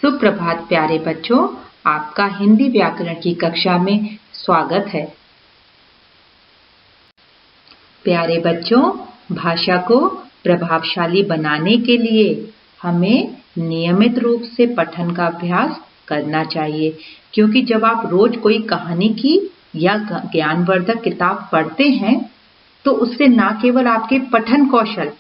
सुप्रभात प्यारे बच्चों, आपका हिंदी व्याकरण की कक्षा में स्वागत है। प्यारे बच्चों, भाषा को प्रभावशाली बनाने के लिए हमें नियमित रूप से पठन का अभ्यास करना चाहिए, क्योंकि जब आप रोज कोई कहानी की या ज्ञानवर्धक किताब पढ़ते हैं तो उससे न केवल आपके पठन कौशल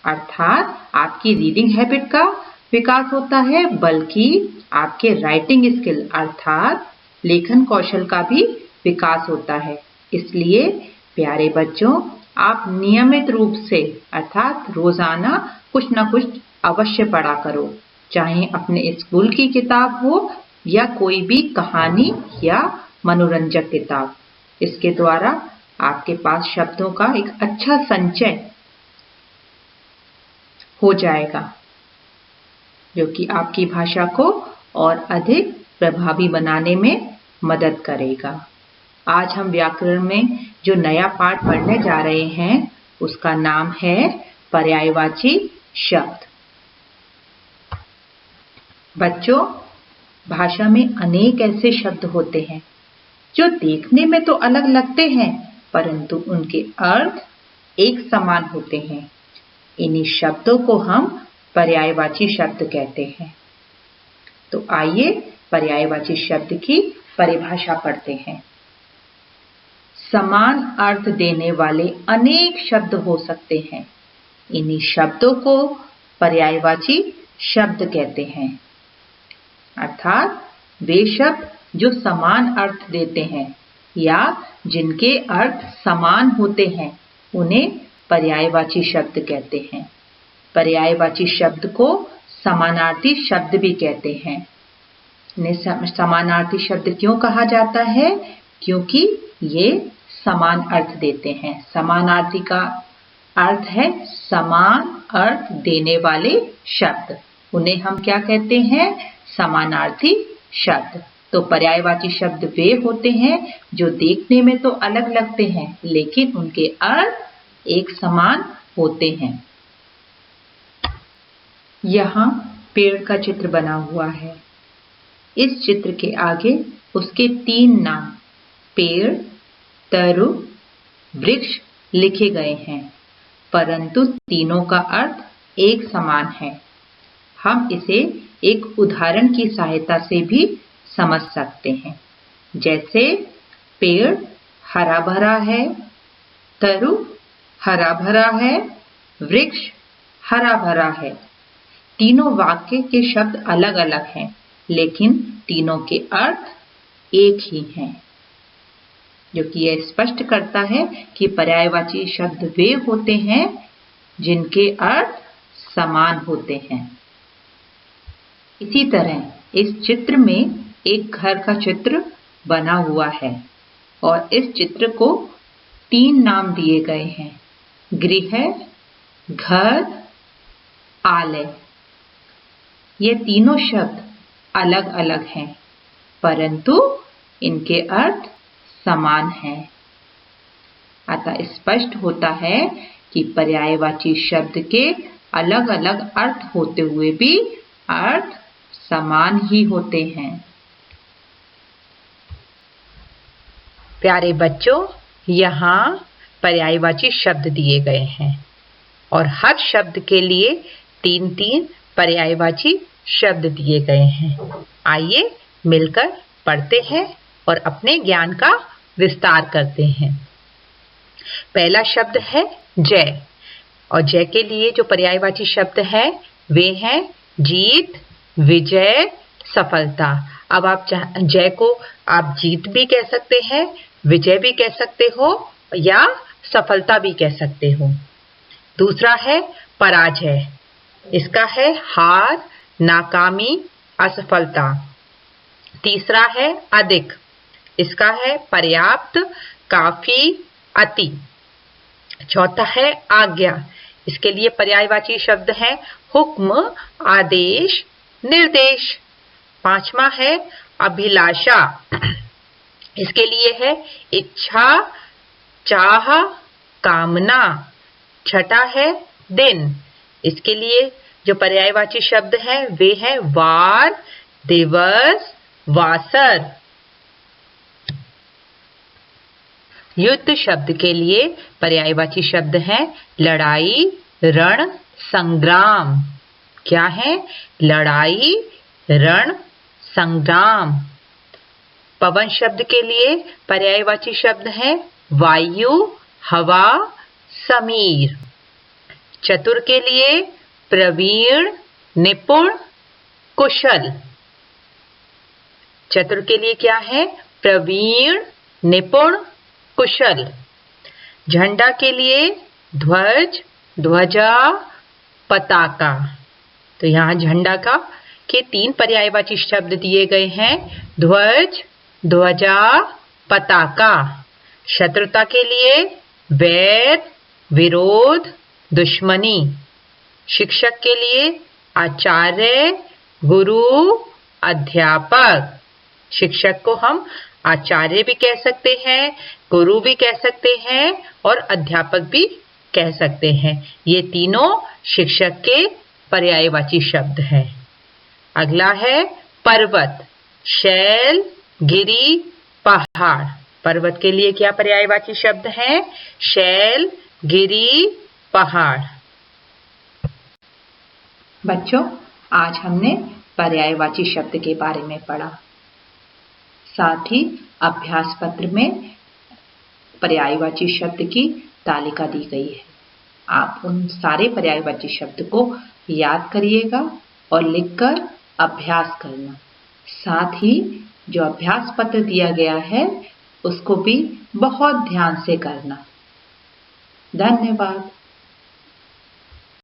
अर्थात आपकी रीडिंग हैबिट का विकास होता है, बल्कि आपके राइटिंग स्किल अर्थात लेखन कौशल का भी विकास होता है। इसलिए प्यारे बच्चों, आप नियमित रूप से अर्थात रोजाना कुछ न कुछ अवश्य पढ़ा करो, चाहे अपने स्कूल की किताब हो या कोई भी कहानी या मनोरंजक किताब। इसके द्वारा आपके पास शब्दों का एक अच्छा संचय हो जाएगा, जो कि आपकी भाषा को और अधिक प्रभावी बनाने में मदद करेगा। आज हम व्याकरण में जो नया पाठ पढ़ने जा रहे हैं उसका नाम है पर्यायवाची शब्द। बच्चों, भाषा में अनेक ऐसे शब्द होते हैं जो देखने में तो अलग लगते हैं, परंतु उनके अर्थ एक समान होते हैं। इन्हीं शब्दों को हम पर्यायवाची शब्द कहते हैं। तो आइए पर्यायवाची शब्द की परिभाषा पढ़ते हैं। समान अर्थ देने वाले अनेक शब्द हो सकते हैं। इन्हीं शब्दों को पर्यायवाची शब्द कहते हैं, अर्थात वे शब्द जो समान अर्थ देते हैं या जिनके अर्थ समान होते हैं उन्हें पर्यायवाची शब्द कहते हैं। पर्यायवाची शब्द को समानार्थी शब्द भी कहते हैं। इन्हें समानार्थी शब्द क्यों कहा जाता है? क्योंकि ये समान अर्थ देते हैं। समानार्थी का अर्थ है समान अर्थ देने वाले शब्द। उन्हें हम क्या कहते हैं? समानार्थी शब्द। तो पर्यायवाची शब्द वे होते हैं जो देखने में तो अलग लगते हैं, लेकिन उनके अर्थ एक समान होते हैं। यहाँ पेड़ का चित्र बना हुआ है। इस चित्र के आगे उसके 3 नाम पेड़, तरु, वृक्ष लिखे गए हैं, परंतु तीनों का अर्थ एक समान है। हम इसे एक उदाहरण की सहायता से भी समझ सकते हैं। जैसे पेड़ हरा भरा है, तरु हरा भरा है, वृक्ष हरा भरा है। तीनों वाक्य के शब्द अलग अलग हैं, लेकिन तीनों के अर्थ एक ही हैं, जो कि यह स्पष्ट करता है कि पर्यायवाची शब्द वे होते हैं जिनके अर्थ समान होते हैं। इसी तरह इस चित्र में एक घर का चित्र बना हुआ है और इस चित्र को 3 नाम दिए गए हैं: गृह, घर, आलय। ये तीनों शब्द अलग अलग हैं, परंतु इनके अर्थ समान हैं। अतः स्पष्ट होता है कि पर्यायवाची शब्द के अलग अलग अर्थ होते हुए भी अर्थ समान ही होते हैं। प्यारे बच्चों, यहाँ पर्यायवाची शब्द दिए गए हैं और हर शब्द के लिए 3-3 पर्यायवाची शब्द दिए गए हैं। आइए मिलकर पढ़ते हैं और अपने ज्ञान का विस्तार करते हैं। पहला शब्द है जय, और जय के लिए जो पर्यायवाची शब्द है वे हैं जीत, विजय, सफलता। अब आप जय को आप जीत भी कह सकते हैं, विजय भी कह सकते हो या सफलता भी कह सकते हो। दूसरा है पराजय, इसका है हार, नाकामी, असफलता। तीसरा है अधिक, इसका है पर्याप्त, काफी, अति। चौथा है आज्ञा, इसके लिए पर्यायवाची शब्द है हुक्म, आदेश, निर्देश। पांचवा है अभिलाषा, इसके लिए है इच्छा, चाह, कामना। छठा है दिन, इसके लिए जो पर्यायवाची शब्द है वे है वार, दिवस, वासर। युद्ध शब्द के लिए पर्यायवाची शब्द है लड़ाई, रण, संग्राम। क्या है? लड़ाई, रण, संग्राम। पवन शब्द के लिए पर्यायवाची शब्द है वायु, हवा, समीर। चतुर के लिए प्रवीण, निपुण, कुशल। चतुर के लिए क्या है? प्रवीण, निपुण, कुशल। झंडा के लिए ध्वज, ध्वजा, पताका। तो यहाँ झंडा के 3 पर्यायवाची शब्द दिए गए हैं, ध्वज, ध्वजा, पताका। शत्रुता के लिए वैर, विरोध, दुश्मनी। शिक्षक के लिए आचार्य, गुरु, अध्यापक। शिक्षक को हम आचार्य भी कह सकते हैं, गुरु भी कह सकते हैं और अध्यापक भी कह सकते हैं। ये तीनों शिक्षक के पर्यायवाची शब्द हैं। अगला है पर्वत, शैल, गिरी, पहाड़। पर्वत के लिए क्या पर्यायवाची शब्द है? शैल, गिरी, पहाड़। बच्चों, आज हमने पर्यायवाची शब्द के बारे में पढ़ा। साथ ही अभ्यास पत्र में पर्यायवाची शब्द की तालिका दी गई है। आप उन सारे पर्यायवाची शब्द को याद करिएगा और लिखकर अभ्यास करना। साथ ही जो अभ्यास पत्र दिया गया है उसको भी बहुत ध्यान से करना। धन्यवाद।